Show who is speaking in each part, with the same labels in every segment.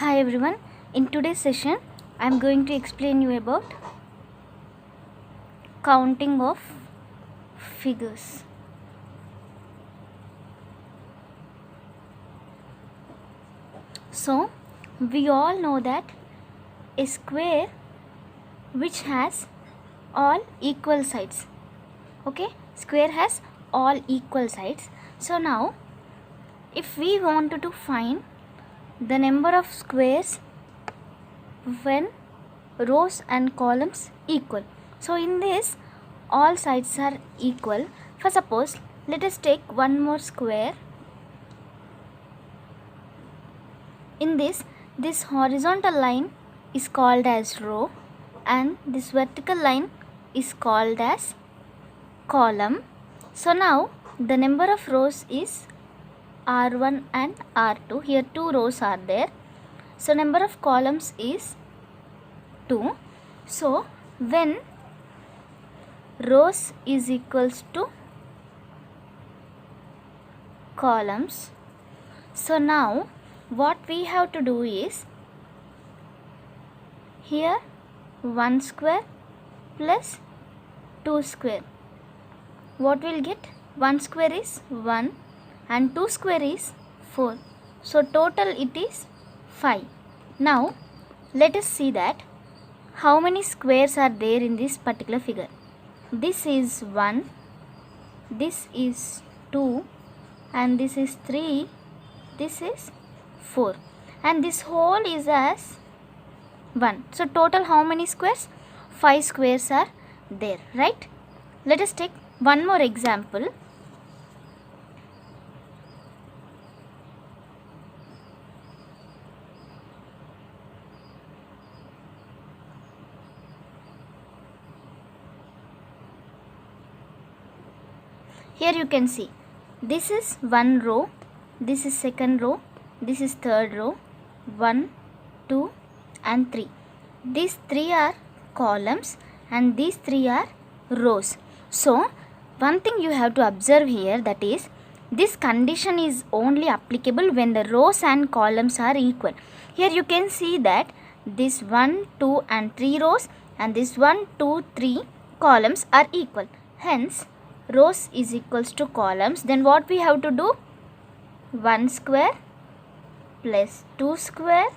Speaker 1: Hi everyone, in today's session I am going to explain you about counting of figures. So we all know that a square which has all equal sides, square has all equal sides. So now if we wanted to find the number of squares when rows and columns equal, so in this all sides are equal. For suppose let us take one more square. In this horizontal line is called as row and this vertical line is called as column. So now the number of rows is R1 and R2. Here two rows are there. So number of columns is 2. So when rows is equals to columns, so now what we have to do is here 1 square plus 2 square. What will get? 1 square is 1 and 2 square is 4. So total it is 5. Now let us see that how many squares are there in this particular figure. This is 1, this is 2 and this is 3, this is 4 and this whole is as 1. So total how many squares? 5 squares are there, right? Let us take one more example. Here you can see this is one row, this is second row, this is third row, 1, 2 and 3. These 3 are columns and these 3 are rows. So one thing you have to observe here, that is this condition is only applicable when the rows and columns are equal. Here you can see that this 1, 2 and 3 rows and this 1, 2, 3 columns are equal. Hence rows is equals to columns. Then what we have to do? 1 square plus 2 square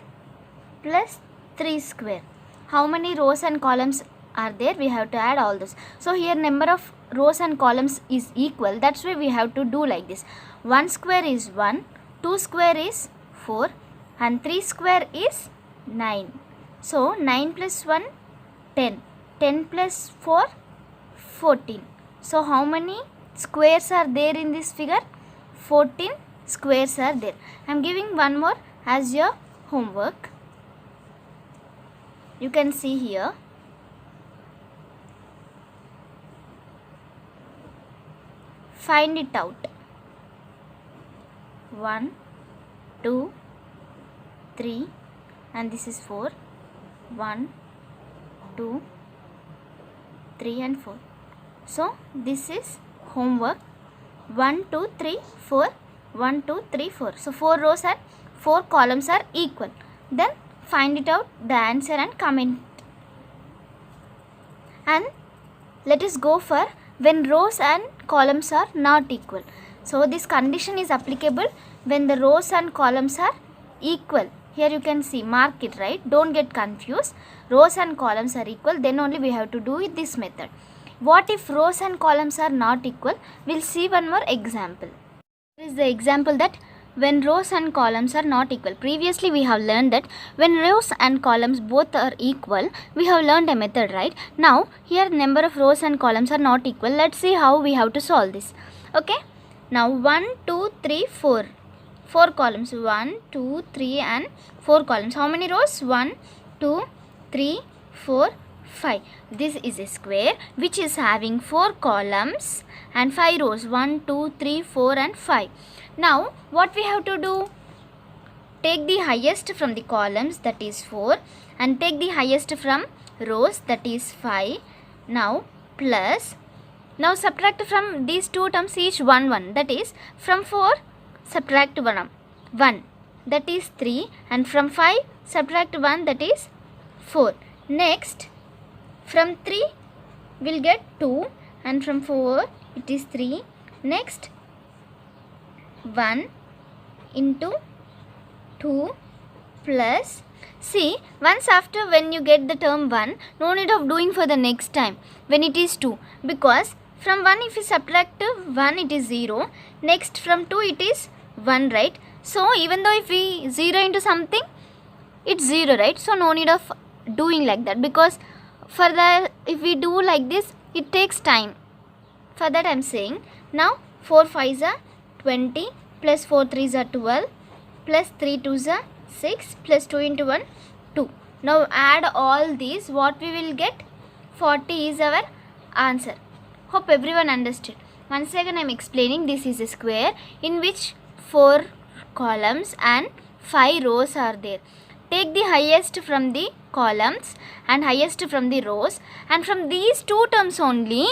Speaker 1: plus 3 square. How many rows and columns are there? We have to add all those. So here number of rows and columns is equal. That's why we have to do like this. 1 square is 1, 2 square is 4 and 3 square is 9. So 9 plus 1, 10. 10 plus 4, 14. So how many squares are there in this figure? 14 squares are there. I am giving one more as your homework. You can see here. Find it out. 1, 2, 3 and this is 4. 1, 2, 3 and 4. So this is homework. 1, 2, 3, 4. 1, 2, 3, 4. So 4 rows and 4 columns are equal. Then find it out the answer and comment. And let us go for when rows and columns are not equal. So this condition is applicable when the rows and columns are equal. Here you can see, mark it, right? Don't get confused. Rows and columns are equal, then only we have to do it this method. What if rows and columns are not equal? We'll see one more example. Here is the example that when rows and columns are not equal. Previously we have learned that when rows and columns both are equal, we have learned a method, right? Now here number of rows and columns are not equal. Let's see how we have to solve this. Okay. Now 1, 2, 3, 4. 4 columns. 1, 2, 3 and 4 columns. How many rows? 1, 2, 3, 4, 5. This is a square which is having 4 columns and 5 rows. 1, 2, 3, 4 and 5. Now what we have to do? Take the highest from the columns, that is 4, and take the highest from rows, that is 5. Now plus, now subtract from these two terms each 1 1, that is from 4 subtract 1, that is 3, and from 5 subtract 1, that is 4. Next, from 3 we'll get 2, and from 4 it is 3. Next, 1 into 2 plus, see, once after when you get the term 1, no need of doing for the next time when it is 2, because from 1 if you subtract 1 it is 0. Next, from 2 it is 1, right? So even though if we 0 into something, it's 0, right? So no need of doing like that, because for the, if we do like this, it takes time. For that I am saying, now 4 5s are 20, plus 4 3s are 12, plus 3 2s are 6, plus 2 into 1 2. Now add all these, what we will get? 40 is our answer. Hope everyone understood. Once again I am explaining, this is a square in which 4 columns and 5 rows are there. Take the highest from the columns and highest from the rows, and from these two terms only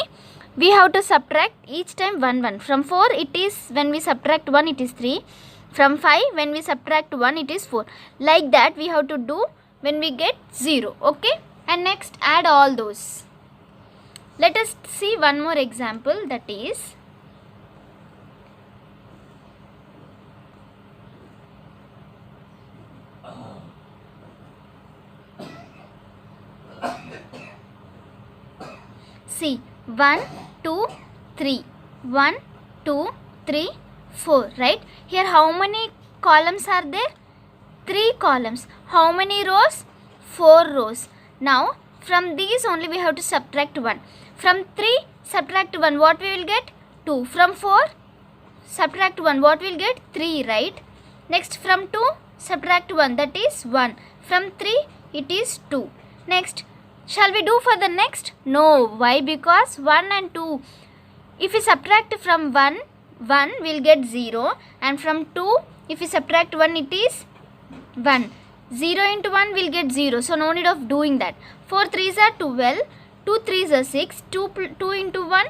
Speaker 1: we have to subtract each time 1 1. From 4 it is, when we subtract 1 it is 3. From 5 when we subtract 1 it is 4. Like that we have to do when we get 0. Okay, and next add all those. Let us see one more example, that is see 1 2 3, 1 2 3 4, right? Here how many columns are there? 3 columns. How many rows? 4 rows. Now from these only we have to subtract 1. From 3 subtract 1, what we will get? 2. From 4 subtract 1, what we will get? 3, right? Next, from 2 subtract 1, that is 1. From 3 it is 2. Next, shall we do for the next? No. Why? Because 1 and 2, if we subtract from 1, 1 will get 0, and from 2 if we subtract 1 it is 1. 0 into 1 will get 0, so no need of doing that. 4 3s are 12, 2 3s are 6, 2 into 1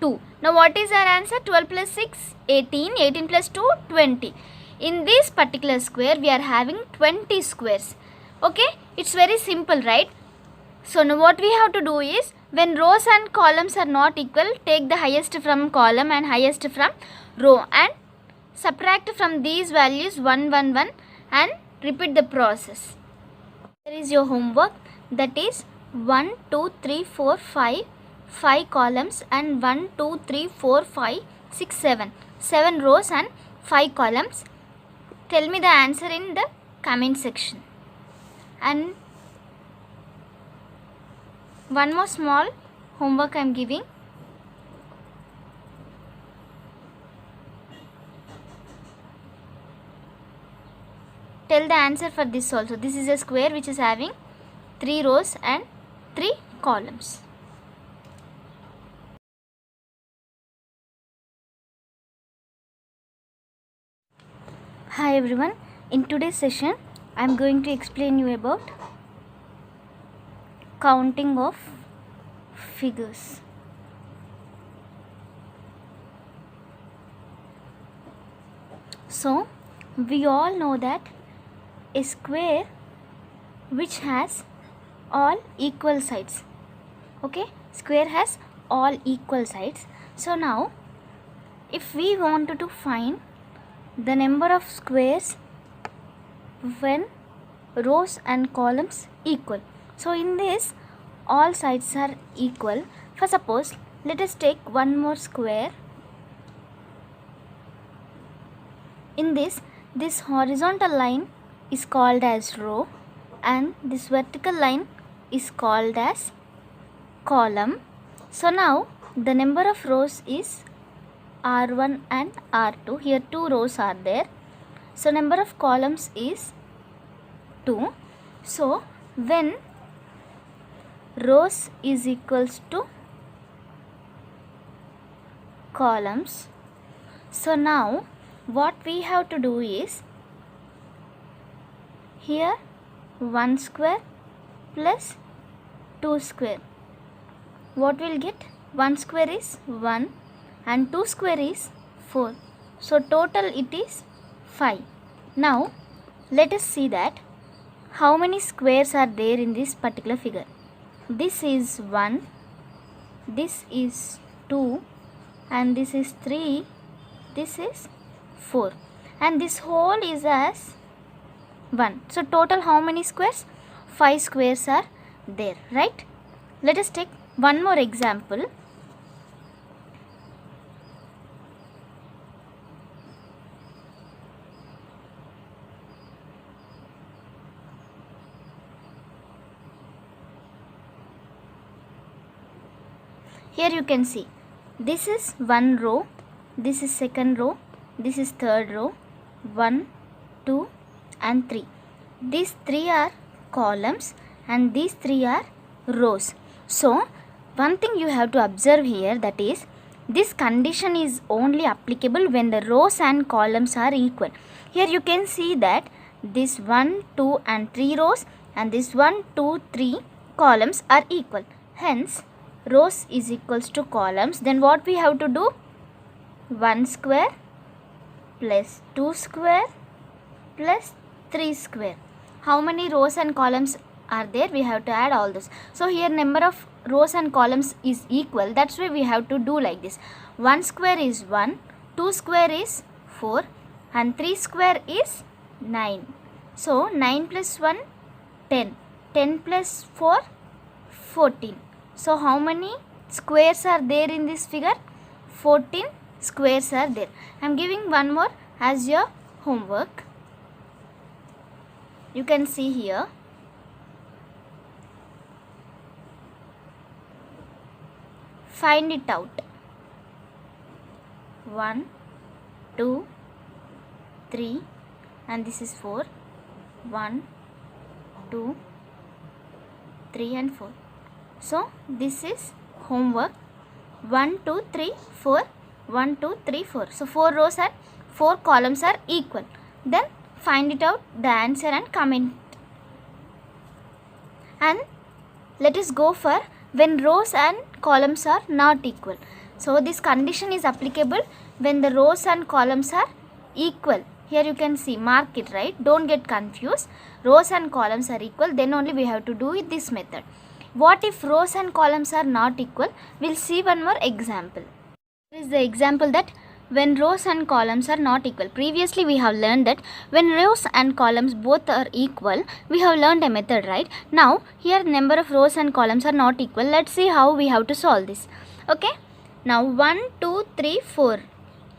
Speaker 1: 2. Now what is our answer? 12 plus 6 18, 18 plus 2 20. In this particular square we are having 20 squares. Okay, it's very simple, right? So now what we have to do is, when rows and columns are not equal, take the highest from column and highest from row and subtract from these values 1 1 1 and repeat the process. Here is your homework, that is 1 2 3 4 5 columns and 1 2 3 4 5 6 7 rows and 5 columns. Tell me the answer in the comment section. And one more small homework I am giving. Tell the answer for this also. This is a square which is having 3 rows and 3 columns. Hi everyone. In today's session I am going to explain you about counting of figures. So we all know that a square which has all equal sides. Okay, square has all equal sides. So now if we wanted to find the number of squares when rows and columns equal, so in this all sides are equal. For suppose, let us take one more square. In this horizontal line is called as row and this vertical line is called as column. So now the number of rows is R1 and R2. Here 2 rows are there. So number of columns is 2. So when rows is equals to columns, so now what we have to do is, here 1 square plus 2 square, what will get? 1 square is 1 and 2 square is 4. So total it is 5. Now let us see that how many squares are there in this particular figure? This is 1, this is 2, and this is 3, this is 4, and this whole is as 1. So total how many squares? 5 squares are there, right? Let us take one more example. Here you can see, this is one row, this is second row, this is third row, 1, 2 and 3. These 3 are columns and these 3 are rows. So one thing you have to observe here, that is, this condition is only applicable when the rows and columns are equal. Here you can see that this 1, 2 and 3 rows and this 1, 2, 3 columns are equal. Hence rows is equals to columns. Then what we have to do? 1 square plus 2 square plus 3 square. How many rows and columns are there? We have to add all those. So here number of rows and columns is equal. That's why we have to do like this. 1 square is 1, 2 square is 4 and 3 square is 9. So 9 plus 1, 10. 10 plus 4, 14. So how many squares are there in this figure? 14 squares are there. I am giving one more as your homework. You can see here. Find it out. 1, 2, 3 and this is 4. 1, 2, 3 and 4. So this is homework. 1, 2, 3, 4. 1, 2, 3, 4. So 4 rows and 4 columns are equal. Then find it out, the answer, and comment. And let us go for when rows and columns are not equal. So this condition is applicable when the rows and columns are equal. Here you can see, mark it, right? Don't get confused. Rows and columns are equal, then only we have to do it this method. What if rows and columns are not equal? We'll see one more example. Here is the example that when rows and columns are not equal. Previously we have learned that when rows and columns both are equal, we have learned a method, right? Now here number of rows and columns are not equal. Let's see how we have to solve this. Okay. Now 1, 2, 3, 4.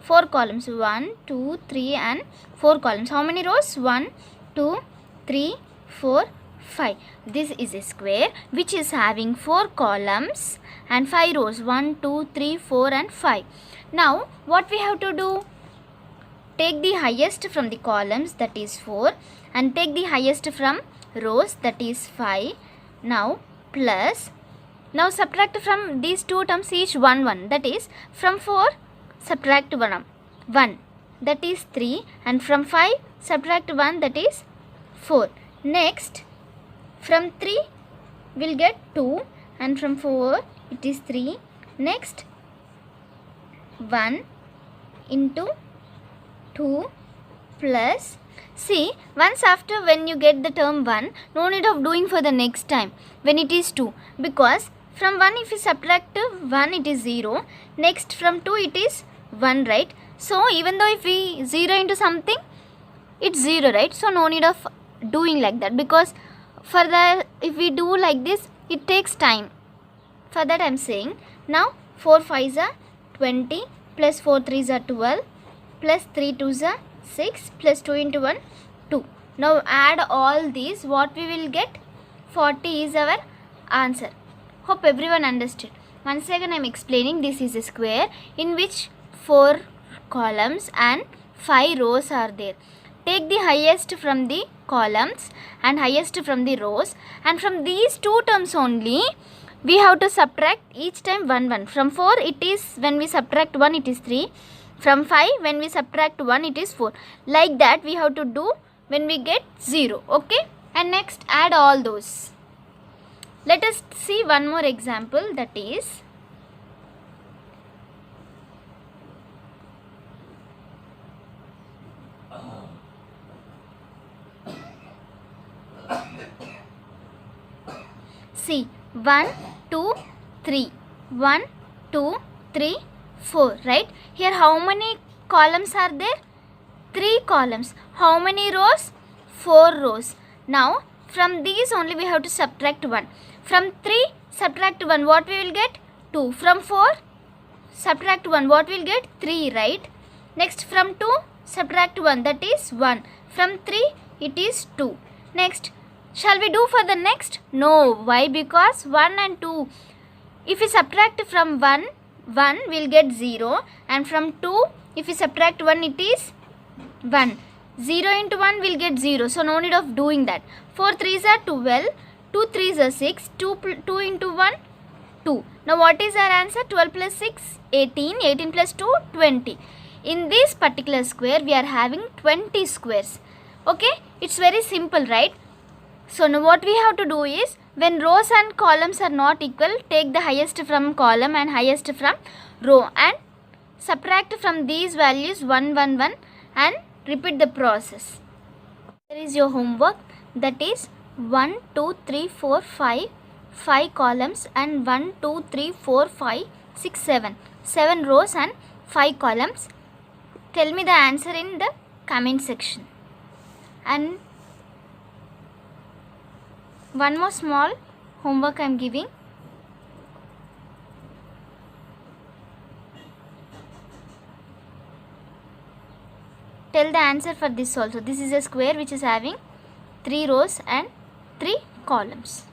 Speaker 1: 4 columns. 1, 2, 3 and 4 columns. How many rows? 1, 2, 3, 4, 5. This is a square which is having 4 columns and 5 rows. 1, 2, 3, 4 and 5. Now what we have to do? Take the highest from the columns, that is 4, and take the highest from rows, that is 5. Now plus, now subtract from these two terms each 1, 1, that is from 4 subtract 1, that is 3, and from 5 subtract 1, that is 4. Next from 3 we'll get 2 and from 4 it is 3. Next 1 into 2 plus, see, once after when you get the term 1, no need of doing for the next time when it is 2, because from 1 if you subtract 1 it is 0, next from 2 it is 1, right? So even though if we 0 into something, it's 0, right? So no need of doing like that, because for the, if we do like this, it takes time. For that I am saying, now 4 5s are 20 plus 4 3s are 12 plus 3 2s are 6 plus 2 into 1 2. Now add all these, what we will get? 40 is our answer. Hope everyone understood. Once again I am explaining, this is a square in which 4 columns and 5 rows are there. Take the highest from the columns and highest from the rows, and from these two terms only we have to subtract each time 1 1. From 4 it is, when we subtract 1 it is 3. From 5 when we subtract 1 it is 4. Like that we have to do when we get 0. Okay. And next add all those. Let us see one more example, that is See, 1, 2, 3. 1, 2, 3, 4, right? Here how many columns are there? 3 columns. How many rows? 4 rows. Now, from these only we have to subtract 1. From 3, subtract 1. What we will get? 2. From 4, subtract 1. What we will get? 3, right? Next, from 2, subtract 1. That is 1. From 3, it is 2. Next, shall we do for the next? No. Why? Because 1 and 2. If we subtract from 1, 1 will get 0. And from 2, if we subtract 1, it is 1. 0 into 1 will get 0. So, no need of doing that. 4 3s are 12. 2 3s are 6. 2 into 1, 2. Now, what is our answer? 12 plus 6, 18. 18 plus 2, 20. In this particular square, we are having 20 squares. Okay? It's very simple, right? So, now what we have to do is, when rows and columns are not equal, take the highest from column and highest from row and subtract from these values 1, 1, 1 and repeat the process. Here is your homework, that is 1, 2, 3, 4, 5, 5 columns and 1, 2, 3, 4, 5, 6, 7. 7 rows and 5 columns. Tell me the answer in the comment section. And one more small homework I am giving. Tell the answer for this also. This is a square which is having 3 rows and 3 columns.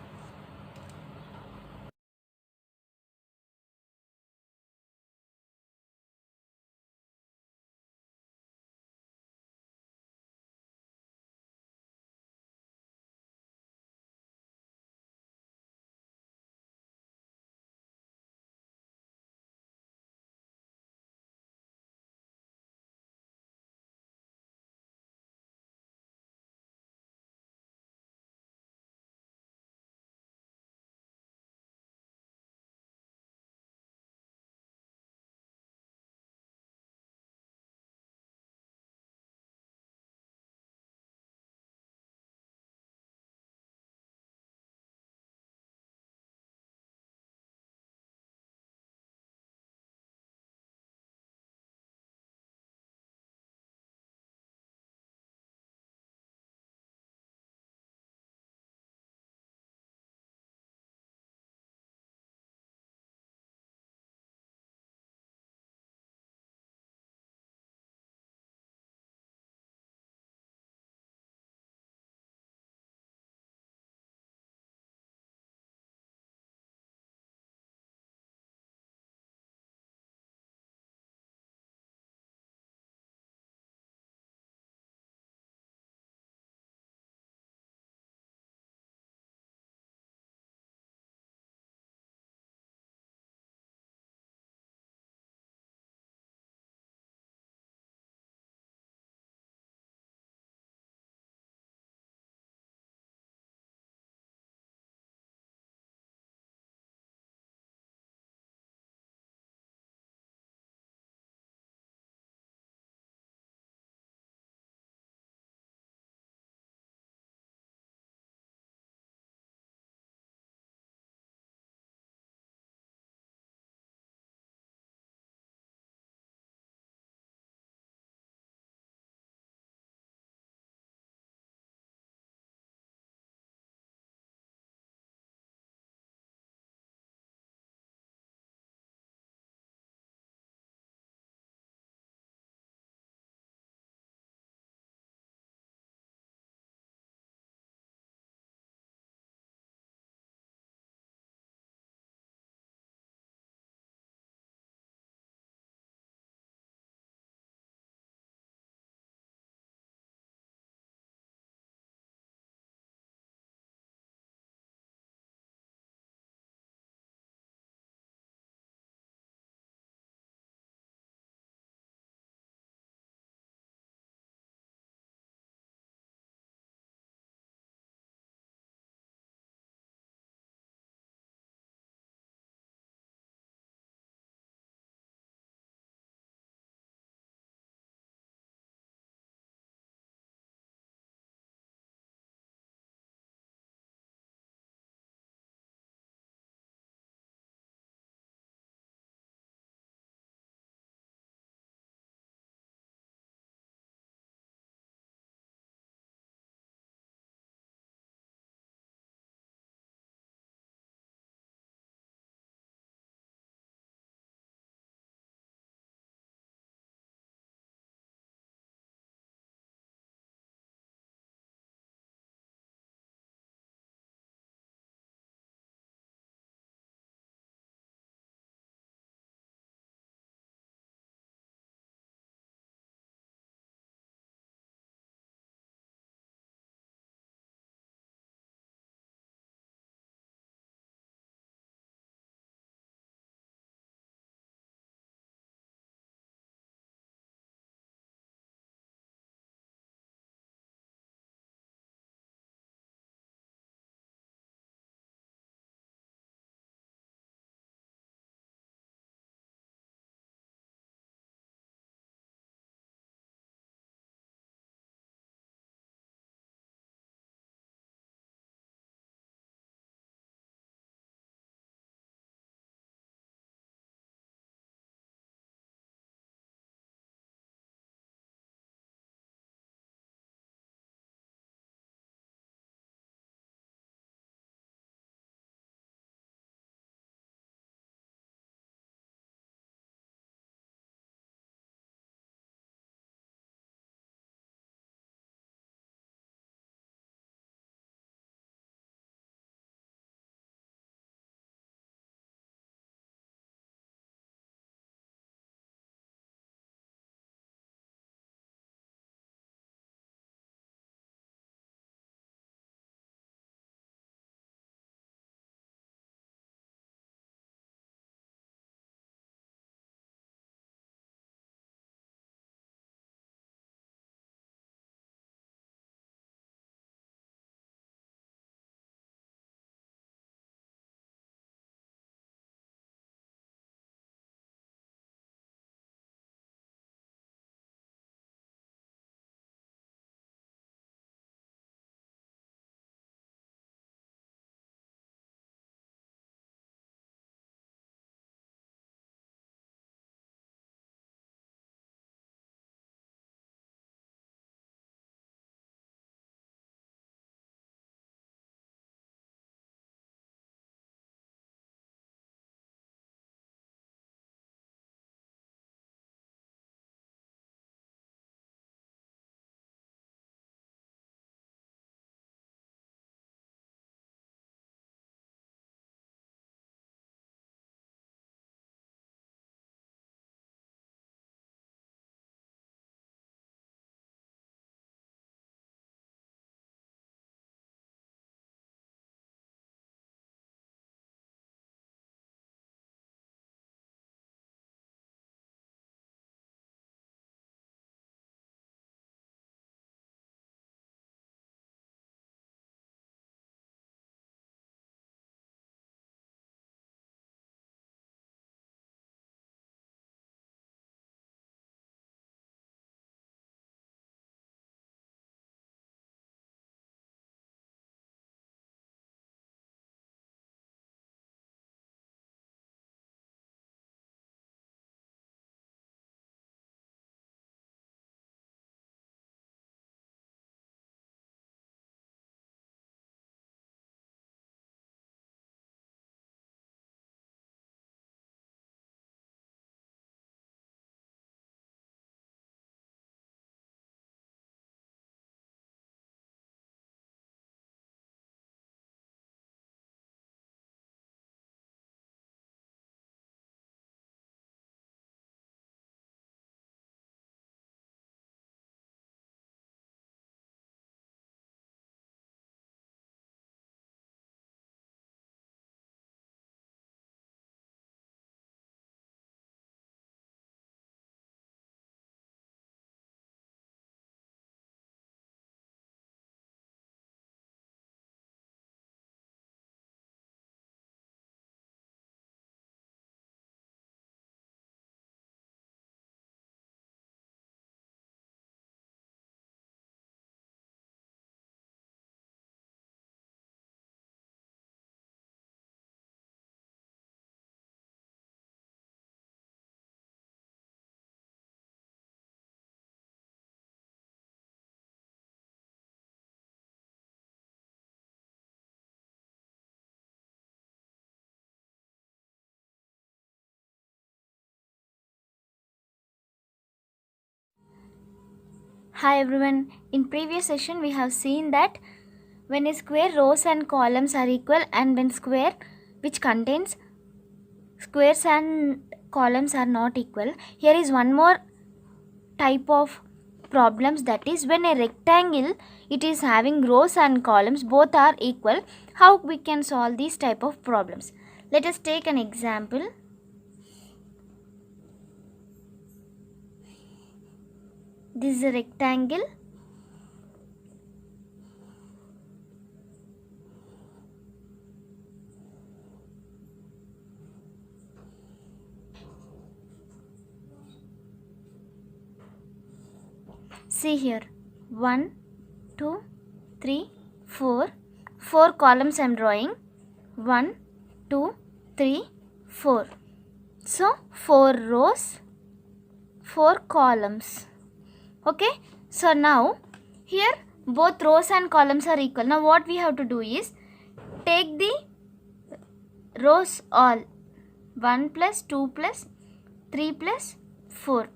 Speaker 1: Hi everyone, in previous session we have seen that when a square rows and columns are equal and when square which contains squares and columns are not equal. Here is one more type of problems, that is when a rectangle it is having rows and columns both are equal. How we can solve these type of problems? Let us take an example. This is a rectangle. See here, 1, 2, 3, 4. 4 columns I am drawing. 1, 2, 3, 4. So 4 rows, 4 columns. Okay, so now here both rows and columns are equal. Now what we have to do is take the rows all, 1 plus 2 plus 3 plus 4,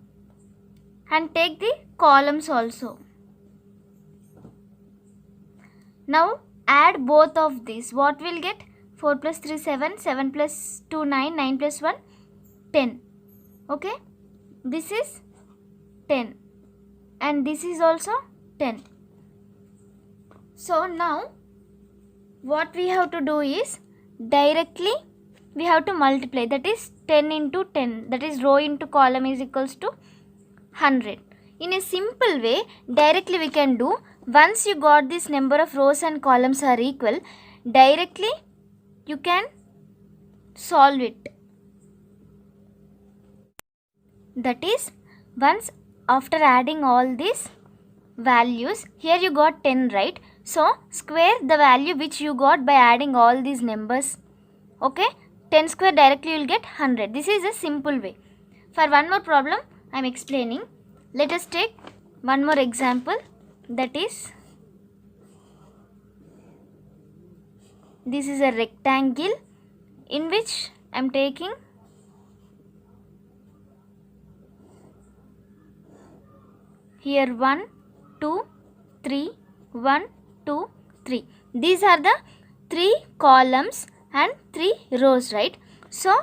Speaker 1: and take the columns also. Now add both of these. What will get? 4 plus 3 7, 7 plus 2 9, 9 plus 1 10. Okay, this is 10 and this is also 10. So now what we have to do is directly we have to multiply, that is 10 into 10, that is row into column is equals to 100. In a simple way directly we can do, once you got this number of rows and columns are equal, directly you can solve it. That is, once after adding all these values, here you got 10, right? So square the value which you got by adding all these numbers. Okay, 10 square directly you will get 100. This is a simple way. For one more problem I am explaining. Let us take one more example, that is this is a rectangle in which I am taking here 1, 2, 3, 1, 2, 3. These are the 3 columns and 3 rows, right? So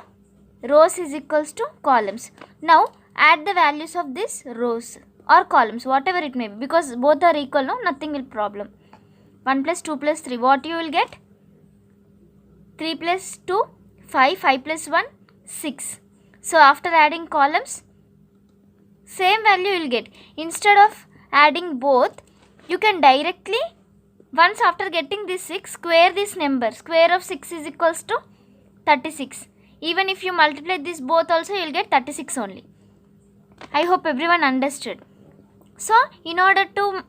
Speaker 1: rows is equals to columns. Now add the values of this rows or columns, whatever it may be, because both are equal, no, nothing will problem. 1 plus 2 plus 3, what you will get? 3 plus 2, 5, 5 plus 1, 6. So after adding columns, same value you will get. Instead of adding both, you can directly, once after getting this 6, square this number. Square of 6 is equals to 36. Even if you multiply this both also, you will get 36 only. I hope everyone understood. So in order to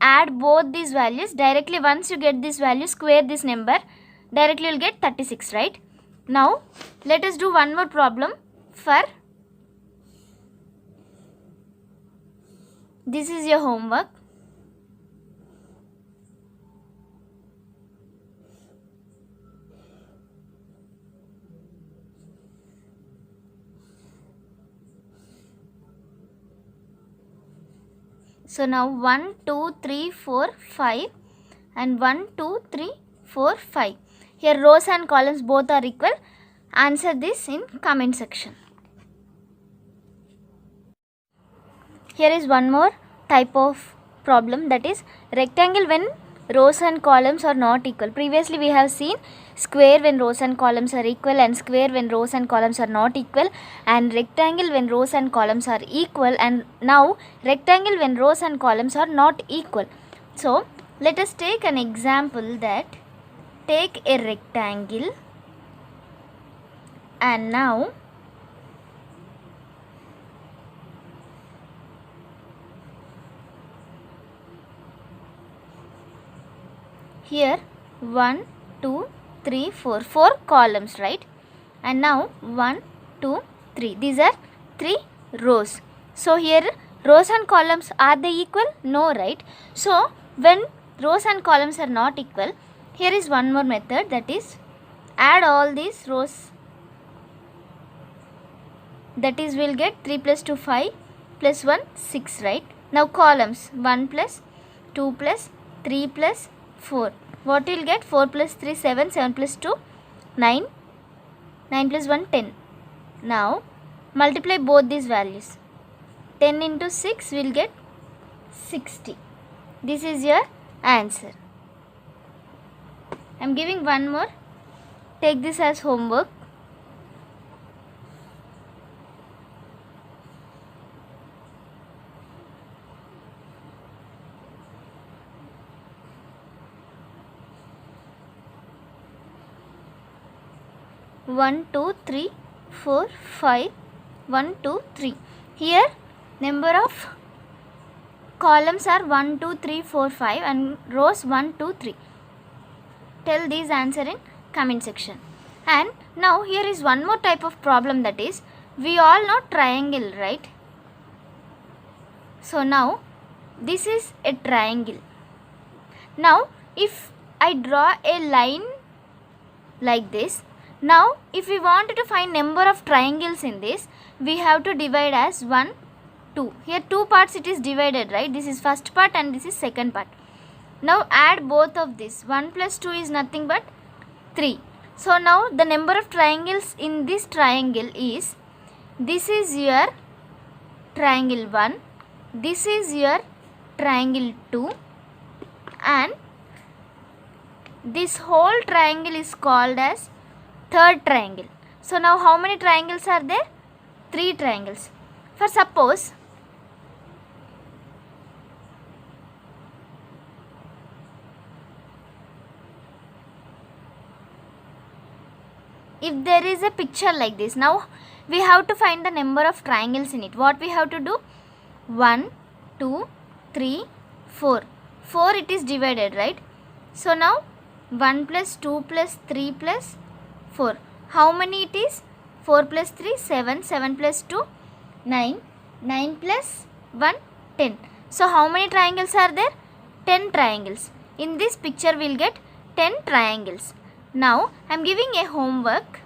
Speaker 1: add both these values, directly once you get this value, square this number, directly you will get 36, right? Now let us do one more problem. For this is your homework. So now 1, 2, 3, 4, 5 and 1, 2, 3, 4, 5. Here rows and columns both are equal. Answer this in comment section. Here is one more type of problem, that is rectangle when rows and columns are not equal. Previously we have seen square when rows and columns are equal and square when rows and columns are not equal, and rectangle when rows and columns are equal, and now rectangle when rows and columns are not equal. So let us take an example, that take a rectangle and now here 1, 2, 3, 4, 4 columns, right? And now 1, 2, 3. These are 3 rows. So here rows and columns, are they equal? No, right? So when rows and columns are not equal, here is one more method, that is add all these rows. That is we'll get 3 plus 2 5 plus 1 6, right? Now columns 1 plus 2 plus 3 plus 4. What will get? 4 plus 3 7, 7 plus 2 9, 9 plus 1 10. Now multiply both these values. 10 into 6 will get 60. This is your answer. I am giving one more. Take this as homework. One, two, three, 4, 5, 1, 2, 3. Here number of columns are 1, 2, 3, 4, 5 and rows 1, 2, 3. Tell these answer in comment section. And now here is one more type of problem, that is, we all know triangle, right? So now this is a triangle. Now if I draw a line like this, now if we wanted to find number of triangles in this, we have to divide as 1, 2. Here two parts it is divided, right? This is first part and this is second part. Now add both of this. 1 plus 2 is nothing but 3. So now the number of triangles in this triangle is, this is your triangle 1, this is your triangle 2, and this whole triangle is called as third triangle. So now how many triangles are there? 3 triangles. For suppose if there is a picture like this, now we have to find the number of triangles in it. What we have to do? 1, 2, 3, 4. 4 it is divided, right? So now 1 plus 2 plus 3 plus 4. How many it is? 4 plus 3, 7, 7 plus 2, 9, 9 plus 1, 10. So how many triangles are there? 10 triangles. In this picture we will get 10 triangles. Now I am giving a homework.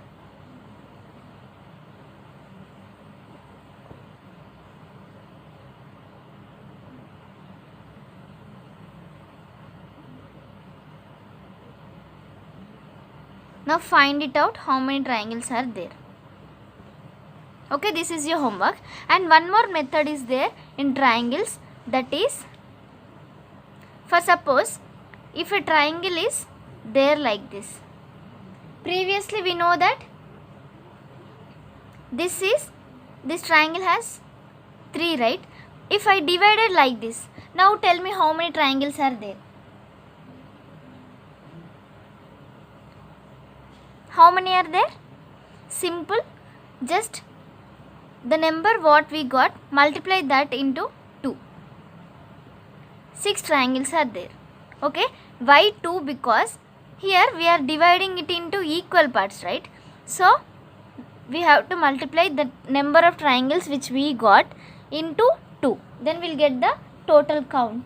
Speaker 1: Now find it out how many triangles are there. Okay, this is your homework. And one more method is there in triangles, that is, for suppose if a triangle is there like this. Previously we know that this triangle has 3, right? If I divided like this, now tell me how many triangles are there. How many are there? Simple, just the number what we got, multiply that into 2. 6 triangles are there. Okay, why 2? Because here we are dividing it into equal parts, right? So we have to multiply the number of triangles which we got into 2. Then we'll get the total count.